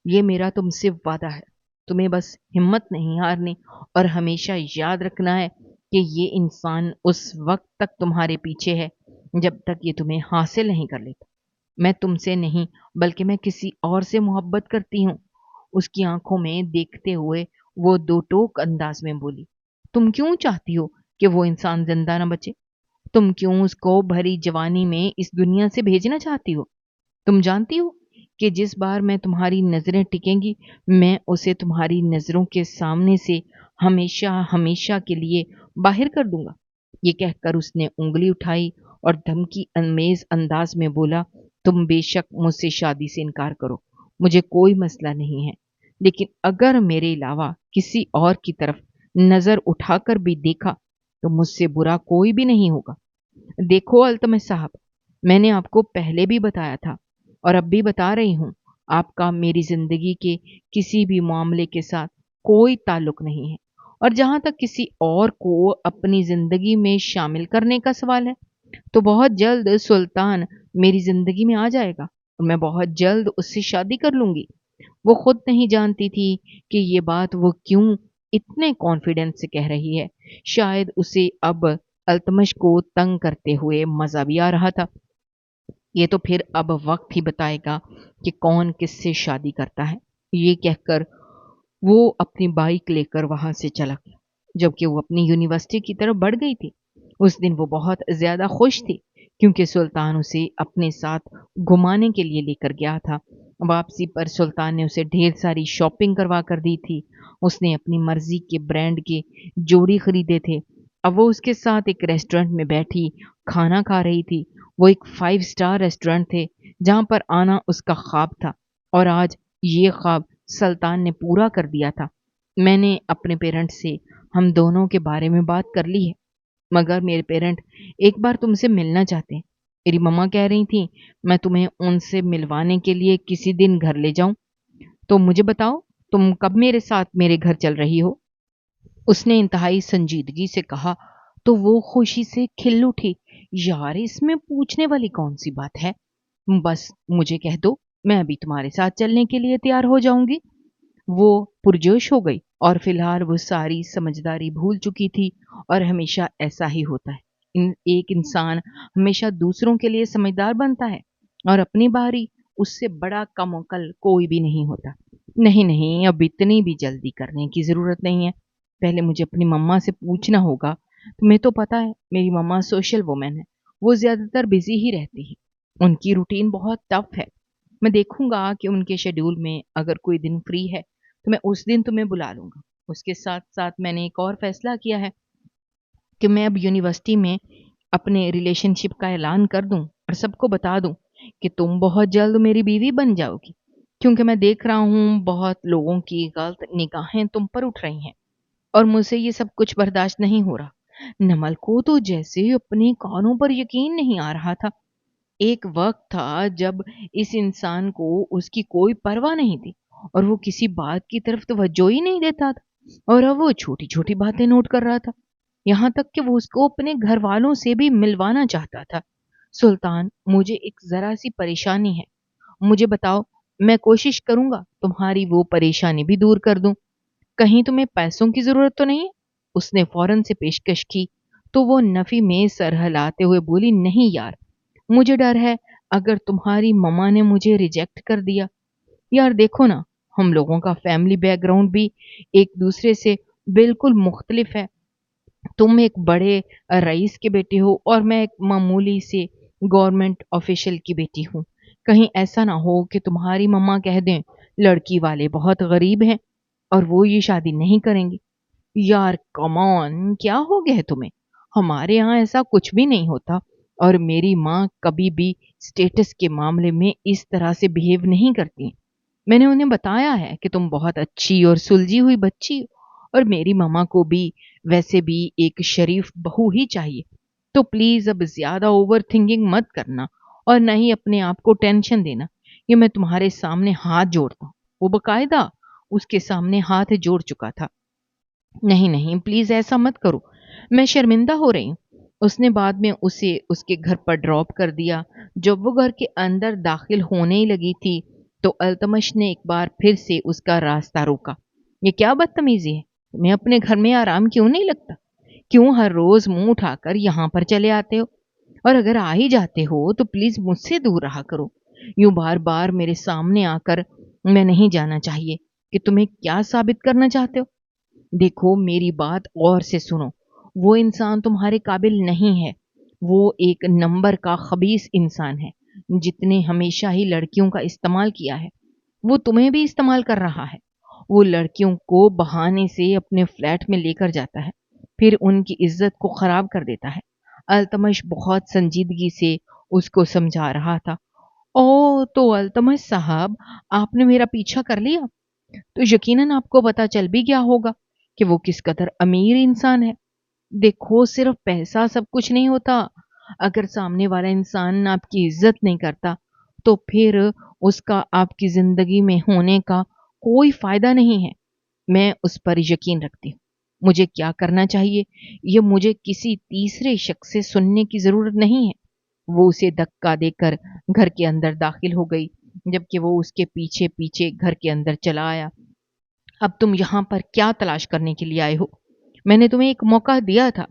یہ میرا تم سے وعدہ ہے۔ تمہیں بس ہمت نہیں ہارنی اور ہمیشہ یاد رکھنا ہے کہ یہ انسان اس وقت تک تمہارے پیچھے ہے جب تک یہ تمہیں حاصل نہیں کر لیتا۔ میں تم سے نہیں بلکہ میں کسی اور سے محبت کرتی ہوں۔ اس کی آنکھوں میں دیکھتے ہوئے وہ دو ٹوک انداز میں بولی، تم کیوں چاہتی ہو کہ وہ انسان زندہ نہ بچے؟ تم کیوں اس کو بھری جوانی میں اس دنیا سے بھیجنا چاہتی ہو؟ تم جانتی ہو کہ جس بار میں تمہاری نظریں ٹکیں گی میں اسے تمہاری نظروں کے سامنے سے ہمیشہ ہمیشہ کے لیے باہر کر دوں گا۔ یہ کہہ کر اس نے انگلی اٹھائی اور دھمکی امیز انداز میں بولا، تم بے شک مجھ سے شادی سے انکار کرو، مجھے کوئی مسئلہ نہیں ہے، لیکن اگر میرے علاوہ کسی اور کی طرف نظر اٹھا کر بھی دیکھا تو مجھ سے برا کوئی بھی نہیں ہوگا۔ دیکھو التمش صاحب، میں نے آپ کو پہلے بھی بتایا تھا اور اب بھی بتا رہی ہوں، آپ کا میری زندگی کے کسی بھی معاملے کے ساتھ کوئی تعلق نہیں ہے، اور جہاں تک کسی اور کو اپنی زندگی میں شامل کرنے کا سوال ہے تو بہت جلد سلطان میری زندگی میں آ جائے گا اور میں بہت جلد اس سے شادی کر لوں گی۔ وہ خود نہیں جانتی تھی کہ یہ بات وہ کیوں اتنے کانفیڈنس سے کہہ رہی ہے۔ شاید اسے اب التمش کو تنگ کرتے ہوئے مزہ بھی آ رہا تھا۔ یہ تو پھر اب وقت ہی بتائے گا کہ کون کس سے شادی کرتا ہے۔ یہ کہہ کر وہ اپنی بائک لے کر وہاں سے چلا گیا، جبکہ وہ اپنی یونیورسٹی کی طرف بڑھ گئی تھی۔ اس دن وہ بہت زیادہ خوش تھی کیونکہ سلطان اسے اپنے ساتھ گھمانے کے لیے لے کر گیا تھا۔ واپسی پر سلطان نے اسے ڈھیر ساری شاپنگ کروا کر دی تھی۔ اس نے اپنی مرضی کے برانڈ کے جوڑی خریدے تھے۔ اب وہ اس کے ساتھ ایک ریسٹورنٹ میں بیٹھی کھانا کھا رہی تھی۔ وہ ایک 5 اسٹار ریسٹورنٹ تھے جہاں پر آنا اس کا خواب تھا اور آج یہ خواب سلطان نے پورا کر دیا تھا۔ میں نے اپنے پیرنٹ سے ہم دونوں کے بارے میں بات کر لی ہے، مگر میرے پیرنٹ ایک بار تم سے ملنا چاہتے ہیں۔ میری مما کہہ رہی تھی میں تمہیں ان سے ملوانے کے لیے کسی دن گھر لے جاؤں، تو مجھے بتاؤ تم کب میرے ساتھ میرے گھر چل رہی ہو؟ اس نے انتہائی سنجیدگی سے کہا، तो वो खुशी से खिल उठी। यार, इसमें पूछने वाली कौन सी बात है? बस मुझे कह दो, मैं अभी तुम्हारे साथ चलने के लिए तैयार हो जाऊंगी। वो पुरजोश हो गई और फिलहाल वो सारी समझदारी भूल चुकी थी। और हमेशा ऐसा ही होता है, एक इंसान हमेशा दूसरों के लिए समझदार बनता है और अपनी बारी उससे बड़ा कम-अक्ल कोई भी नहीं होता। नहीं नहीं, अब इतनी भी जल्दी करने की जरूरत नहीं है। पहले मुझे अपनी मम्मा से पूछना होगा। तुम्हें तो पता है मेरी मम्मा सोशल वुमेन है, वो ज्यादातर बिजी ही रहती है, उनकी रूटीन बहुत टफ है। मैं देखूंगा कि उनके शेड्यूल में अगर कोई दिन फ्री है तो मैं उस दिन तुम्हें बुला लूंगा। उसके साथ साथ मैंने एक और फैसला किया है कि मैं अब यूनिवर्सिटी में अपने रिलेशनशिप का ऐलान कर दूं और सबको बता दूं कि तुम बहुत जल्द मेरी बीवी बन जाओगी। क्योंकि मैं देख रहा हूं बहुत लोगों की गलत निगाहें तुम पर उठ रही हैं और मुझसे ये सब कुछ बर्दाश्त नहीं हो रहा। नमल को तो जैसे अपने कानों पर यकीन नहीं आ रहा था। एक वक्त था जब इस इंसान को उसकी कोई परवाह नहीं थी और वो किसी बात की तरफ तवज्जो ही नहीं देता था, और अब वो छोटी छोटी बातें नोट कर रहा था। यहाँ तक कि वो उसको अपने घर वालों से भी मिलवाना चाहता था। सुल्तान, मुझे एक जरा सी परेशानी है, मुझे बताओ। मैं कोशिश करूंगा तुम्हारी वो परेशानी भी दूर कर दूं। कहीं तुम्हें पैसों की जरूरत तो नहीं है? उसने फौरन से पेशकश की तो वो नफी में सर हिलाते हुए बोली, नहीं यार, मुझे डर है अगर तुम्हारी मम्मा ने मुझे रिजेक्ट कर दिया। यार देखो ना, हम लोगों का फैमिली बैकग्राउंड भी एक दूसरे से बिल्कुल मुख्तलिफ है। तुम एक बड़े रईस के बेटे हो और मैं एक मामूली से गवर्नमेंट ऑफिशियल की बेटी हूँ। कहीं ऐसा ना हो कि तुम्हारी मम्मा कह दें लड़की वाले बहुत गरीब हैं और वो ये शादी नहीं करेंगी। यार कम ऑन, क्या हो गया है तुम्हें? हमारे यहाँ ऐसा कुछ भी नहीं होता और मेरी माँ कभी भी स्टेटस के मामले में इस तरह से बिहेव नहीं करती। मैंने उन्हें बताया है कि तुम बहुत अच्छी और सुलझी हुई बच्ची हो और मेरी मामा को भी वैसे भी एक शरीफ बहू ही चाहिए। तो प्लीज अब ज्यादा ओवर थिंकिंग मत करना और न ही अपने आप को टेंशन देना। ये मैं तुम्हारे सामने हाथ जोड़ता हूँ। वो बकायदा उसके सामने हाथ जोड़ चुका था। नहीं नहीं, प्लीज ऐसा मत करो, मैं शर्मिंदा हो रही हूँ। उसने बाद में उसे उसके घर पर ड्रॉप कर दिया। जब वो घर के अंदर दाखिल होने ही लगी थी तो अल्तमश ने एक बार फिर से उसका रास्ता रोका। ये क्या बदतमीजी है? तुम्हें अपने घर में आराम क्यों नहीं लगता? क्यों हर रोज मुंह उठाकर यहाँ पर चले आते हो? और अगर आ ही जाते हो तो प्लीज मुझसे दूर रहा करो। यूं बार बार मेरे सामने आकर मैं नहीं जाना चाहिए कि तुम्हें क्या साबित करना चाहते हो। देखो, मेरी बात और से सुनो। वो इंसान तुम्हारे काबिल नहीं है। वो एक नंबर का खबीस इंसान है जितने हमेशा ही लड़कियों का इस्तेमाल किया है। वो तुम्हें भी इस्तेमाल कर रहा है। वो लड़कियों को बहाने से अपने फ्लैट में लेकर जाता है, फिर उनकी इज्जत को खराब कर देता है। अल्तमश बहुत संजीदगी से उसको समझा रहा था। ओ तो अल्तमश साहब, आपने मेरा पीछा कर लिया तो यकीनन आपको पता चल भी गया होगा कि वो किस कदर अमीर इंसान है। देखो, सिर्फ पैसा सब कुछ नहीं होता। अगर सामने वाला इंसान आपकी इज्जत नहीं करता तो फिर उसका आपकी जिंदगी में होने का कोई फायदा नहीं है। मैं उस पर यकीन रखती हूँ। मुझे क्या करना चाहिए ये मुझे किसी तीसरे शख्स से सुनने की जरूरत नहीं है। वो उसे धक्का देकर घर के अंदर दाखिल हो गई जबकि वो उसके पीछे पीछे घर के अंदर चला आया। अब तुम यहाँ पर क्या तलाश करने के लिए आए हो? मैंने तुम्हें एक मौका दिया था।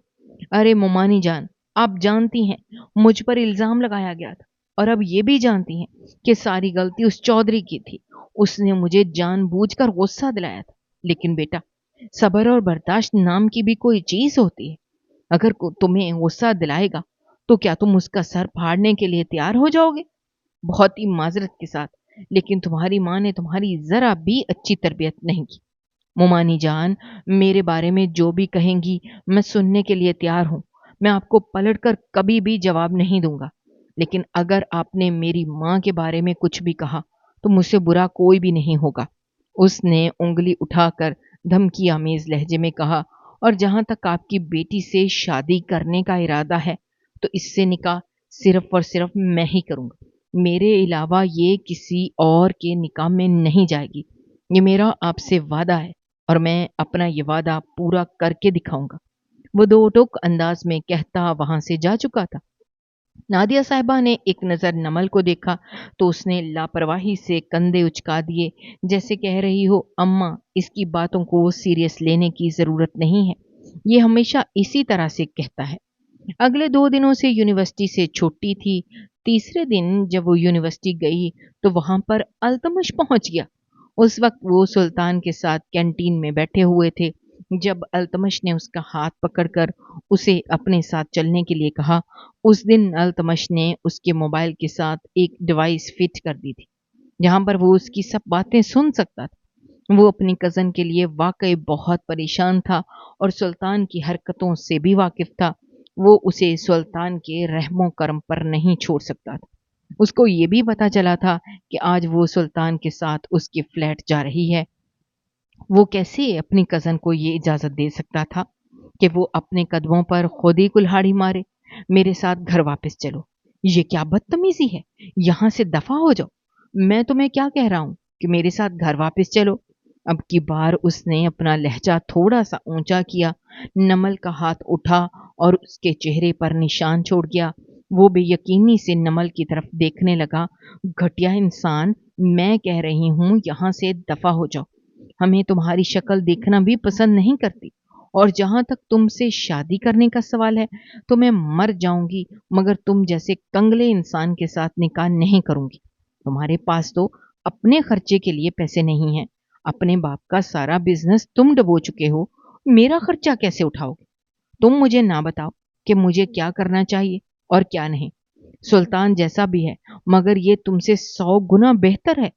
अरे मोमानी जान, आप जानती हैं मुझ पर इल्जाम लगाया गया था और अब ये भी जानती हैं कि सारी गलती उस चौधरी की थी। उसने मुझे जानबूझकर गुस्सा दिलाया था। लेकिन बेटा, सब्र और बर्दाश्त नाम की भी कोई चीज होती है। अगर तुम्हें गुस्सा दिलाएगा तो क्या तुम उसका सर फाड़ने के लिए तैयार हो जाओगे? बहुत ही माजरत के साथ, लेकिन तुम्हारी माँ ने तुम्हारी जरा भी अच्छी तरबियत नहीं की। मोमानी जान, मेरे बारे में जो भी कहेंगी मैं सुनने के लिए तैयार हूं। मैं आपको पलटकर कभी भी जवाब नहीं दूंगा। लेकिन अगर आपने मेरी माँ के बारे में कुछ भी कहा तो मुझसे बुरा कोई भी नहीं होगा। उसने उंगली उठाकर धमकी आमेज लहजे में कहा, और जहां तक आपकी बेटी से शादी करने का इरादा है तो इससे निकाह सिर्फ और सिर्फ मैं ही करूंगा। मेरे अलावा ये किसी और के निकाह में नहीं जाएगी। ये मेरा आपसे वादा है और मैं अपना ये वादा पूरा करके दिखाऊंगा। वो दो टोक अंदाज में कहता वहां से जा चुका था। नादिया साहिबा ने एक नज़र नमल को देखा तो उसने लापरवाही से कंधे उचका दिए, जैसे कह रही हो, अम्मा इसकी बातों को सीरियस लेने की ज़रूरत नहीं है, ये हमेशा इसी तरह से कहता है। अगले 2 दिनों से यूनिवर्सिटी से छुट्टी थी। तीसरे दिन जब वो यूनिवर्सिटी गई तो वहां पर अल्तमश पहुंच गया। उस वक्त वो सुल्तान के साथ कैंटीन में बैठे हुए थे। जब अल्तमश ने उसका हाथ पकड़कर उसे अपने साथ चलने के लिए कहा, उस दिन अल्तमश ने उसके मोबाइल के साथ एक डिवाइस फिट कर दी थी, जहां पर वो उसकी सब बातें सुन सकता था। वो अपनी कज़न के लिए वाकई बहुत परेशान था और सुल्तान की हरकतों से भी वाकिफ था। वो उसे सुल्तान के रहमो करम पर नहीं छोड़ सकता था। उसको ये भी पता चला था कि आज वो सुल्तान के साथ उसके फ्लैट जा रही है। वो कैसे अपनी कज़न को ये इजाज़त दे सकता था कि वो अपने कदमों पर खुद ही कुल्हाड़ी मारे, मेरे साथ घर वापस चलो। ये क्या बदतमीज़ी है? यहाँ से दफ़ा हो जाओ। मैं तुम्हें क्या कह रहा हूँ कि मेरे साथ घर वापस चलो। अब की बार उसने अपना लहजा थोड़ा-सा ऊँचा किया, नमल का हाथ उठा और उसके चेहरे पर निशान छोड़ गया। वो बेयकीनी से नमल की तरफ देखने लगा। घटिया इंसान, मैं कह रही हूँ यहाँ से दफ़ा हो जाओ। हमें तुम्हारी शक्ल देखना भी पसंद नहीं करती, और जहां तक तुमसे शादी करने का सवाल है तो मैं मर जाऊंगी मगर तुम जैसे कंगले इंसान के साथ निकाह नहीं करूंगी। तुम्हारे पास तो अपने खर्चे के लिए पैसे नहीं हैं। अपने बाप का सारा बिजनेस तुम डुबो चुके हो, मेरा खर्चा कैसे उठाओगे? तुम मुझे ना बताओ कि मुझे क्या करना चाहिए और क्या नहीं। सुल्तान जैसा भी है मगर ये तुमसे 100 गुना बेहतर है।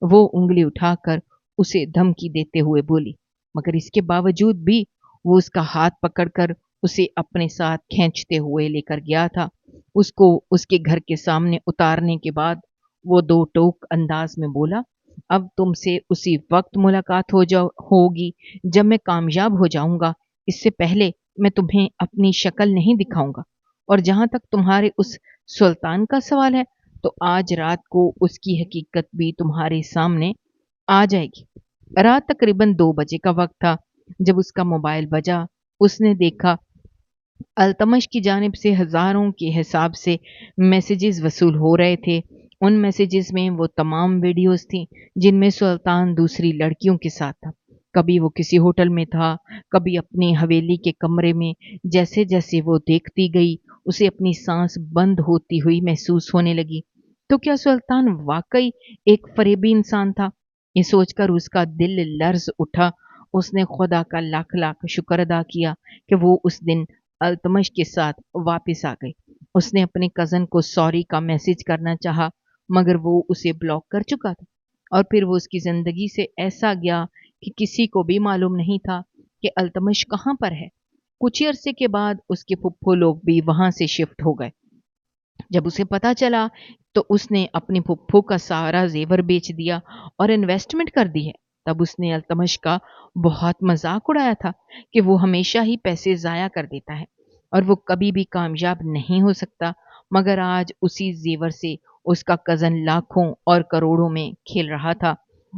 वो उंगली उठाकर उसे धमकी देते हुए बोली, मगर इसके बावजूद भी वो उसका हाथ पकड़कर उसे अपने साथ खींचते हुए लेकर गया था। उसको उसके घर के सामने उतारने के बाद वो दो टोक अंदाज में बोला, अब तुमसे उसी वक्त मुलाकात होगी जब मैं कामयाब हो जाऊंगा। इससे पहले मैं तुम्हें अपनी शक्ल नहीं दिखाऊंगा। और जहां तक तुम्हारे उस सुल्तान का सवाल है तो आज रात को उसकी हकीकत भी तुम्हारे सामने आ जाएगी। रात तकरीबन 2 बजे का वक्त था जब उसका मोबाइल बजा। उसने देखा अल्तमश की जानिब से हजारों के हिसाब से मैसेजेस वसूल हो रहे थे। उन मैसेजेस में वो तमाम वीडियोस थी जिनमें सुल्तान दूसरी लड़कियों के साथ था। कभी वो किसी होटल में था, कभी अपनी हवेली के कमरे में। जैसे जैसे वो देखती गई उसे अपनी सांस बंद होती हुई महसूस होने लगी। तो क्या सुल्तान वाकई एक फरेबी इंसान था? ये सोचकर उसका दिल लर्ज उठा। उसने खुदा का लाख लाख शुक्र अदा किया कि वो उस दिन अल्तमश के साथ वापस आ गई। उसने अपने कज़न को सॉरी का मैसेज करना चाहा मगर वो उसे ब्लॉक कर चुका था। और फिर वो उसकी ज़िंदगी से ऐसा गया कि किसी को भी मालूम नहीं था कि अल्तमश कहाँ पर है। कुछ ही अरसे के बाद उसके फुप्पो लोग भी वहां से शिफ्ट हो गए। जब उसे पता चला तो उसने अपनी फुप्पो का सारा जेवर बेच दिया और इन्वेस्टमेंट कर दी है। तब उसने अल्तमश का बहुत मजाक उड़ाया था कि वो हमेशा ही पैसे जाया कर देता है और वो कभी भी कामयाब नहीं हो सकता। मगर आज उसी जेवर से उसका कजन लाखों और करोड़ों में खेल रहा था।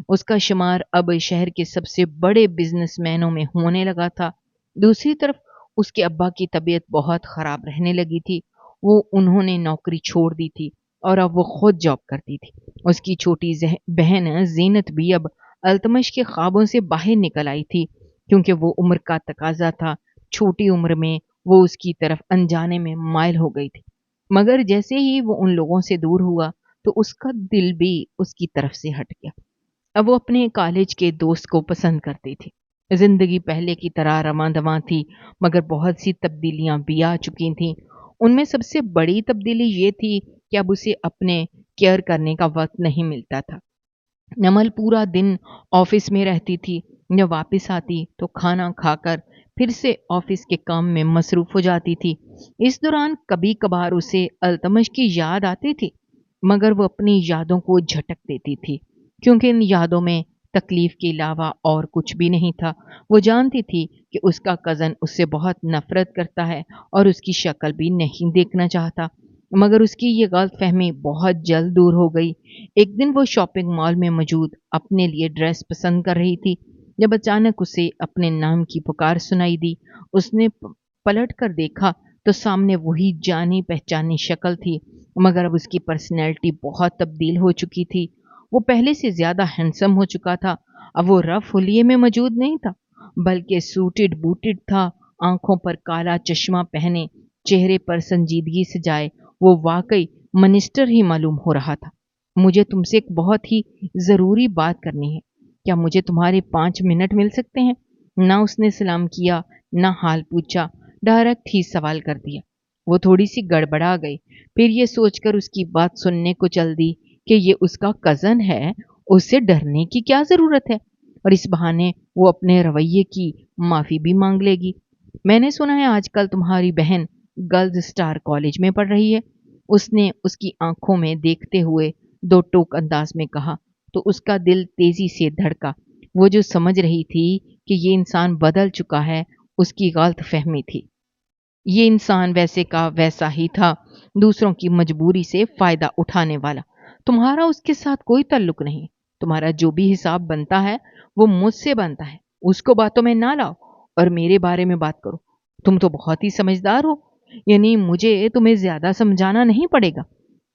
उसका शुमार अब शहर के सबसे बड़े बिजनेसमैनों में होने लगा था। दूसरी तरफ उसके अब्बा की तबीयत बहुत खराब रहने लगी थी। वो उन्होंने नौकरी छोड़ दी थी और अब वो खुद जॉब करती थी। उसकी छोटी बहन जीनत भी अब अल्तमश के ख्वाबों से बाहर निकल आई थी, क्योंकि वो उम्र का तकाजा था। छोटी उम्र में वो उसकी तरफ अनजाने में माइल हो गई थी। मगर जैसे ही वो उन लोगों से दूर हुआ तो उसका दिल भी उसकी तरफ से हट गया। अब वो अपने कॉलेज के दोस्त को पसंद करती थी। जिंदगी पहले की तरह रवां-दवां थी, मगर बहुत सी तब्दीलियां भी आ चुकी थीं। उनमें सबसे बड़ी तब्दीली ये थी कि अब उसे अपने केयर करने का वक्त नहीं मिलता था। नमल पूरा दिन ऑफिस में रहती थी। जब वापस आती तो खाना खाकर फिर से ऑफिस के काम में मसरूफ हो जाती थी। इस दौरान कभी कभार उसे अल्तमश की याद आती थी, मगर वो अपनी यादों को झटक देती थी, क्योंकि इन यादों में तकलीफ के अलावा और कुछ भी नहीं था। वो जानती थी कि उसका कज़न उससे बहुत नफरत करता है और उसकी शक्ल भी नहीं देखना चाहता। मगर उसकी ये गलतफहमी बहुत जल्द दूर हो गई। एक दिन वो शॉपिंग मॉल में मौजूद अपने लिए ड्रेस पसंद कर रही थी जब अचानक उसे अपने नाम की पुकार सुनाई दी। उसने पलट कर देखा तो सामने वही जानी पहचानी शक्ल थी, मगर अब उसकी पर्सनैलिटी बहुत तब्दील हो चुकी थी। वो पहले से ज्यादा हैंडसम हो चुका था। अब वो रफ हुलिये में मौजूद नहीं था, बल्कि सूटेड बूटेड था, आंखों पर काला चश्मा पहने, चेहरे पर संजीदगी सजाए वो वाकई मिनिस्टर ही मालूम हो रहा था। मुझे तुमसे एक बहुत ही जरूरी बात करनी है, क्या मुझे तुम्हारे 5 मिनट मिल सकते हैं? ना उसने सलाम किया, ना हाल पूछा, डायरेक्ट ही सवाल कर दिया। वो थोड़ी सी गड़बड़ा गई, फिर ये सोचकर उसकी बात सुनने को चल दी कि ये उसका कजन है, उससे डरने की क्या जरूरत है, और इस बहाने वो अपने रवैये की माफी भी मांग लेगी। मैंने सुना है आजकल तुम्हारी बहन गर्ल्स स्टार कॉलेज में पढ़ रही है। उसने उसकी आंखों में देखते हुए दो टोक अंदाज में कहा तो उसका दिल तेजी से धड़का। वो जो समझ रही थी कि ये इंसान बदल चुका है, उसकी गलत फहमी थी। ये इंसान वैसे का वैसा ही था, दूसरों की मजबूरी से फायदा उठाने वाला। तुम्हारा उसके साथ कोई ताल्लुक नहीं। तुम्हारा जो भी हिसाब बनता है वो मुझसे बनता है। उसको बातों में ना लाओ और मेरे बारे में बात करो। तुम तो बहुत ही समझदार हो, यानी मुझे तुम्हें ज्यादा समझाना नहीं पड़ेगा।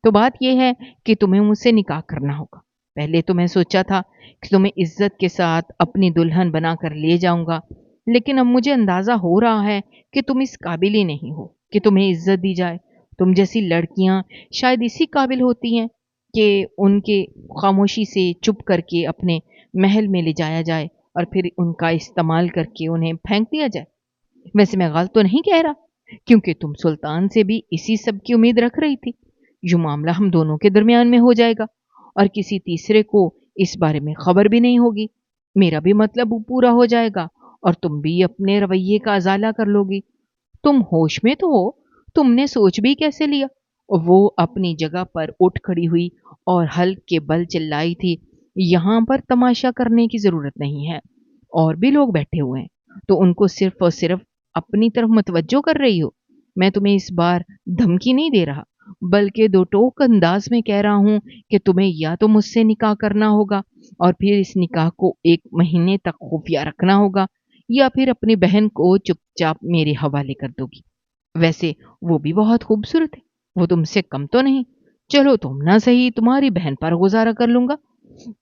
तो बात यह है कि तुम्हें मुझसे निकाह करना होगा। पहले तो मैं सोचा था कि तुम्हें इज्जत के साथ अपनी दुल्हन बनाकर ले जाऊंगा, लेकिन अब मुझे अंदाजा हो रहा है कि तुम इस काबिल ही नहीं हो कि तुम्हें इज्जत दी जाए। तुम जैसी लड़कियां शायद इसी काबिल होती हैं कि उनके खामोशी से चुप करके अपने महल में ले जाया जाए और फिर उनका इस्तेमाल करके उन्हें फेंक दिया जाए। वैसे मैं गलत तो नहीं कह रहा, क्योंकि तुम सुल्तान से भी इसी सब की उम्मीद रख रही थी। यूं मामला हम दोनों के दरमियान में हो जाएगा और किसी तीसरे को इस बारे में खबर भी नहीं होगी। मेरा भी मतलब पूरा हो जाएगा और तुम भी अपने रवैये का अजाला कर लोगी। तुम होश में तो हो, तुमने सोच भी कैसे लिया? वो अपनी जगह पर उठ खड़ी हुई और हल्क के बल चिल्लाई थी, यहां पर तमाशा करने की जरूरत नहीं है, और भी लोग बैठे हुए हैं, तो उनको सिर्फ और सिर्फ अपनी तरफ मतवज्जो कर रही हो। मैं तुम्हें इस बार धमकी नहीं दे रहा, बल्कि दो टोक अंदाज में कह रहा हूं कि तुम्हें या तो मुझसे निकाह करना होगा और फिर इस निकाह को 1 महीने तक खुफिया रखना होगा, या फिर अपनी बहन को चुपचाप मेरे हवाले कर दोगी। वैसे वो भी बहुत खूबसूरत है, वो तुमसे कम तो नहीं। चलो तुम ना सही, तुम्हारी बहन पर गुजारा कर लूंगा।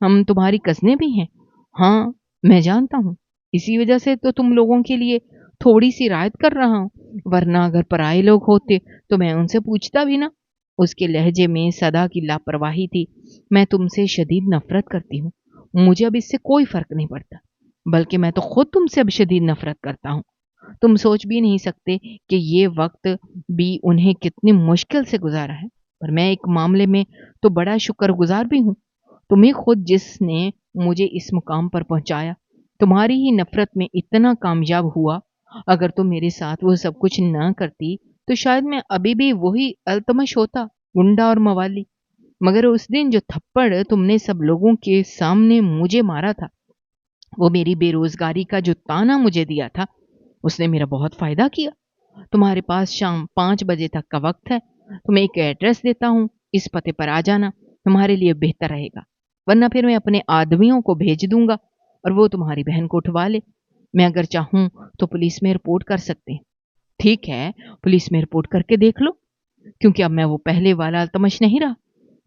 हम तुम्हारी कजने भी हैं। हाँ, मैं जानता हूँ, इसी वजह से तो तुम लोगों के लिए थोड़ी सी रायत कर रहा हूँ, वरना अगर पराए लोग होते तो मैं उनसे पूछता भी ना। उसके लहजे में सदा की लापरवाही थी। मैं तुमसे शदीद नफरत करती हूँ, मुझे अब इससे कोई फर्क नहीं पड़ता, बल्कि मैं तो खुद तुमसे अब शदीद नफरत करता हूँ। तुम सोच भी नहीं सकते कि ये वक्त भी उन्हें कितनी मुश्किल से गुजारा है, पर मैं एक मामले में तो बड़ा शुक्रगुजार भी हूँ। तुम्ही खुद जिसने मुझे इस मुकाम पर पहुंचाया, तुम्हारी ही नफरत में इतना कामयाब हुआ। अगर तुम मेरे साथ वो सब कुछ ना करती तो शायद मैं अभी भी वही अल्तमश होता, गुंडा और मवाली। मगर उस दिन जो थप्पड़ तुमने सब लोगों के सामने मुझे मारा था, वो मेरी बेरोजगारी का जो ताना मुझे दिया था, उसने मेरा बहुत फायदा किया। तुम्हारे पास शाम 5 बजे तक का वक्त है। तुम्हें एक एड्रेस देता हूँ, इस पते पर आ जाना, तुम्हारे लिए बेहतर रहेगा। वरना फिर मैं अपने आदमियों को भेज दूंगा और वो तुम्हारी बहन को उठवा ले। मैं अगर चाहूं तो पुलिस में रिपोर्ट कर सकते हैं। ठीक है, पुलिस में रिपोर्ट करके देख लो, क्योंकि अब मैं वो पहले वाला अल्तमश नहीं रहा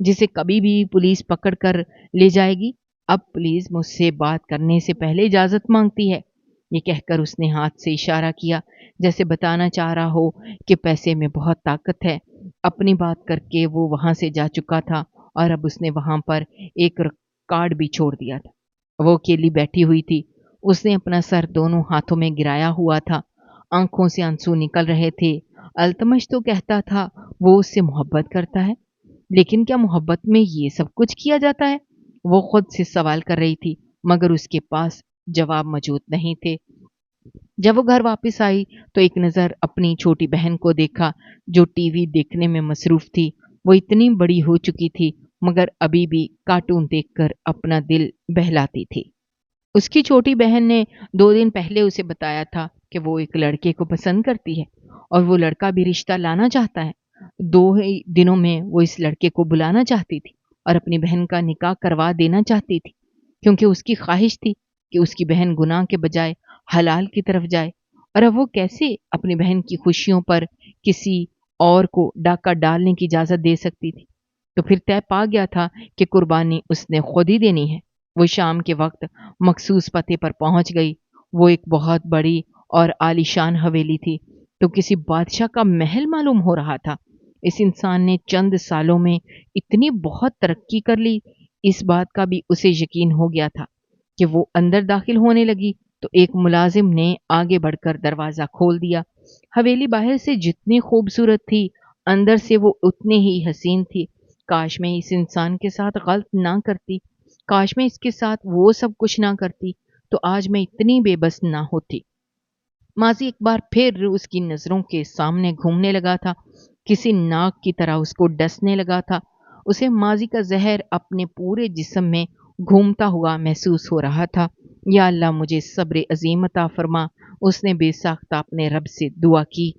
जिसे कभी भी पुलिस पकड़ कर ले जाएगी। अब पुलिस मुझसे बात करने से पहले इजाजत मांगती है। ये कहकर उसने हाथ से इशारा किया, जैसे बताना चाह रहा हो कि पैसे में बहुत ताकत है। अपनी बात करके वो वहां से जा चुका था और अब उसने वहां पर एक कार्ड भी छोड़ दिया था। वो अकेली बैठी हुई थी। उसने अपना सर दोनों हाथों में गिराया हुआ था, आंखों से आंसू निकल रहे थे। अल्तमश तो कहता था वो उससे मोहब्बत करता है, लेकिन क्या मोहब्बत में ये सब कुछ किया जाता है? वो खुद से सवाल कर रही थी, मगर उसके पास जवाब मौजूद नहीं थे। जब वो घर वापस आई तो एक नज़र अपनी छोटी बहन को देखा, जो टीवी देखने में मसरूफ थी। वो इतनी बड़ी हो चुकी थी, मगर अभी भी कार्टून देखकर अपना दिल बहलाती थी। उसकी छोटी बहन ने 2 दिन पहले उसे बताया था कि वो एक लड़के को पसंद करती है और वो लड़का भी रिश्ता लाना चाहता है। 2 ही दिनों में वो इस लड़के को बुलाना चाहती थी और अपनी बहन का निकाह करवा देना चाहती थी, क्योंकि उसकी ख्वाहिश थी कि उसकी बहन गुनाह के बजाय हलाल की तरफ जाए اور اب وہ کیسے اپنی بہن کی خوشیوں پر کسی اور کو ڈاکہ ڈالنے کی اجازت دے سکتی تھی؟ تو پھر طے پا گیا تھا کہ قربانی اس نے خود ہی دینی ہے۔ وہ شام کے وقت مخصوص پتے پر پہنچ گئی۔ وہ ایک بہت بڑی اور عالیشان حویلی تھی، تو کسی بادشاہ کا محل معلوم ہو رہا تھا۔ اس انسان نے چند سالوں میں اتنی بہت ترقی کر لی، اس بات کا بھی اسے یقین ہو گیا تھا کہ وہ اندر داخل ہونے لگی تو ایک ملازم نے آگے بڑھ کر دروازہ کھول دیا۔ حویلی باہر سے جتنی خوبصورت تھی، اندر سے وہ اتنی ہی حسین تھی۔ کاش میں اس انسان کے ساتھ غلط نہ کرتی، کاش میں اس کے ساتھ وہ سب کچھ نہ کرتی، تو آج میں اتنی بے بس نہ ہوتی۔ ماضی ایک بار پھر اس کی نظروں کے سامنے گھومنے لگا تھا، کسی ناگ کی طرح اس کو ڈسنے لگا تھا۔ اسے ماضی کا زہر اپنے پورے جسم میں گھومتا ہوا محسوس ہو رہا تھا۔ یا اللہ مجھے صبر عظیم عطا فرما، اس نے بے ساختہ اپنے رب سے دعا کی۔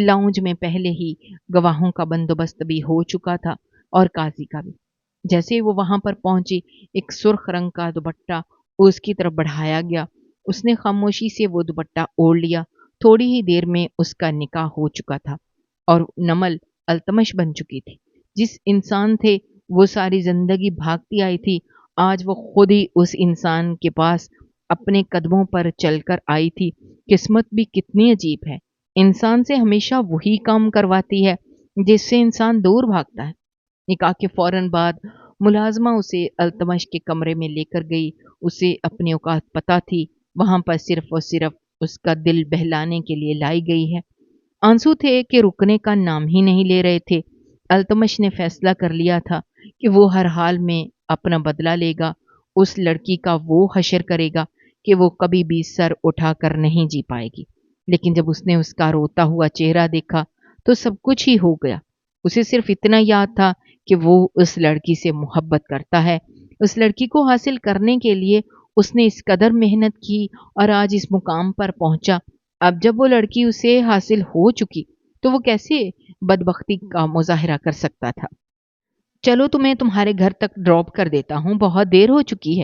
لاؤنج میں پہلے ہی گواہوں کا بندوبست بھی ہو چکا تھا اور قاضی کا بھی۔ جیسے وہ وہاں پر پہنچی، ایک سرخ رنگ کا دوپٹہ اس کی طرف بڑھایا گیا۔ اس نے خاموشی سے وہ دوپٹہ اوڑھ لیا۔ تھوڑی ہی دیر میں اس کا نکاح ہو چکا تھا اور نمل التمش بن چکی تھی۔ جس انسان تھے وہ ساری زندگی بھاگتی آئی تھی، آج وہ خود ہی اس انسان کے پاس اپنے قدموں پر چل کر آئی تھی۔ قسمت بھی کتنی عجیب ہے، انسان سے ہمیشہ وہی کام کرواتی ہے جس سے انسان دور بھاگتا ہے۔ نکاح کے فوراً بعد ملازمہ اسے التمش کے کمرے میں لے کر گئی۔ اسے اپنی اوقات پتہ تھی، وہاں پر صرف اور صرف اس کا دل بہلانے کے لیے لائی گئی ہے۔ آنسو تھے کہ رکنے کا نام ہی نہیں لے رہے تھے۔ التمش نے فیصلہ کر لیا تھا کہ وہ ہر حال میں اپنا بدلہ لے گا، اس لڑکی کا وہ حشر کرے گا کہ وہ کبھی بھی سر اٹھا کر نہیں جی پائے گی۔ لیکن جب اس نے اس کا روتا ہوا چہرہ دیکھا تو سب کچھ ہی ہو گیا۔ اسے صرف اتنا یاد تھا کہ وہ اس لڑکی سے محبت کرتا ہے۔ اس لڑکی کو حاصل کرنے کے لیے اس نے اس قدر محنت کی اور آج اس مقام پر پہنچا۔ اب جب وہ لڑکی اسے حاصل ہو چکی تو وہ کیسے بدبختی کا مظاہرہ کر سکتا تھا؟ چلو تمہیں تمہارے گھر تک ڈراپ کر دیتا ہوں، بہت دیر ہو چکی ہے،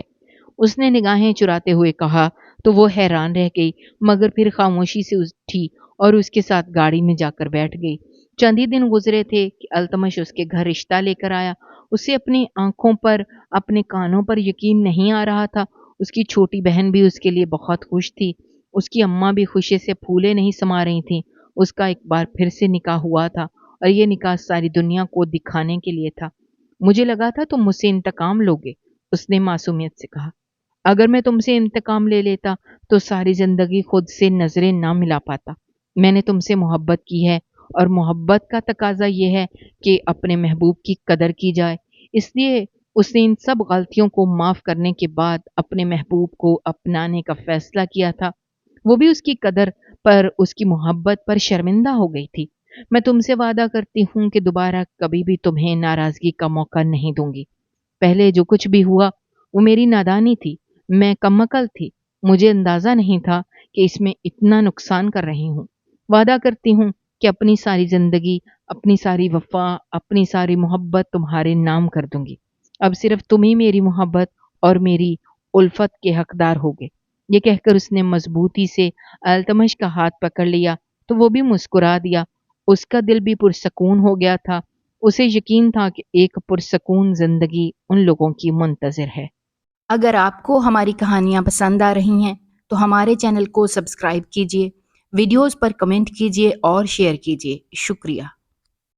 اس نے نگاہیں چراتے ہوئے کہا تو وہ حیران رہ گئی، مگر پھر خاموشی سے اٹھی اور اس کے ساتھ گاڑی میں جا کر بیٹھ گئی۔ چند ہی دن گزرے تھے کہ التمش اس کے گھر رشتہ لے کر آیا۔ اسے اپنی آنکھوں پر، اپنے کانوں پر یقین نہیں آ رہا تھا۔ اس کی چھوٹی بہن بھی اس کے لیے بہت خوش تھی، اس کی اماں بھی خوشی سے پھولے نہیں سما رہی تھیں۔ اس کا ایک بار پھر سے نکاح ہوا تھا اور یہ نکاح ساری دنیا کو دکھانے کے لیے تھا۔ مجھے لگا تھا تم مجھ سے انتقام لوگے، اس نے معصومیت سے کہا۔ اگر میں تم سے انتقام لے لیتا تو ساری زندگی خود سے نظریں نہ ملا پاتا۔ میں نے تم سے محبت کی ہے اور محبت کا تقاضا یہ ہے کہ اپنے محبوب کی قدر کی جائے۔ اس لیے اس نے ان سب غلطیوں کو معاف کرنے کے بعد اپنے محبوب کو اپنانے کا فیصلہ کیا تھا۔ وہ بھی اس کی قدر پر، اس کی محبت پر شرمندہ ہو گئی تھی۔ میں تم سے وعدہ کرتی ہوں کہ دوبارہ کبھی بھی تمہیں ناراضگی کا موقع نہیں دوں گی۔ پہلے جو کچھ بھی ہوا وہ میری نادانی تھی، میں کم عقل تھی، مجھے اندازہ نہیں تھا کہ اس میں اتنا نقصان کر رہی ہوں۔ وعدہ کرتی ہوں کہ اپنی ساری زندگی، اپنی ساری وفا، اپنی ساری محبت تمہارے نام کر دوں گی۔ اب صرف تم ہی میری محبت اور میری الفت کے حقدار ہوگے۔ یہ کہہ کر اس نے مضبوطی سے التمش کا ہاتھ پکڑ لیا تو وہ بھی مسکرا دیا۔ اس کا دل بھی پرسکون ہو گیا تھا۔ اسے یقین تھا کہ ایک پرسکون زندگی ان لوگوں کی منتظر ہے۔ اگر آپ کو ہماری کہانیاں پسند آ رہی ہیں تو ہمارے چینل کو سبسکرائب کیجیے، ویڈیوز پر کمنٹ کیجیے اور شیئر کیجیے۔ شکریہ۔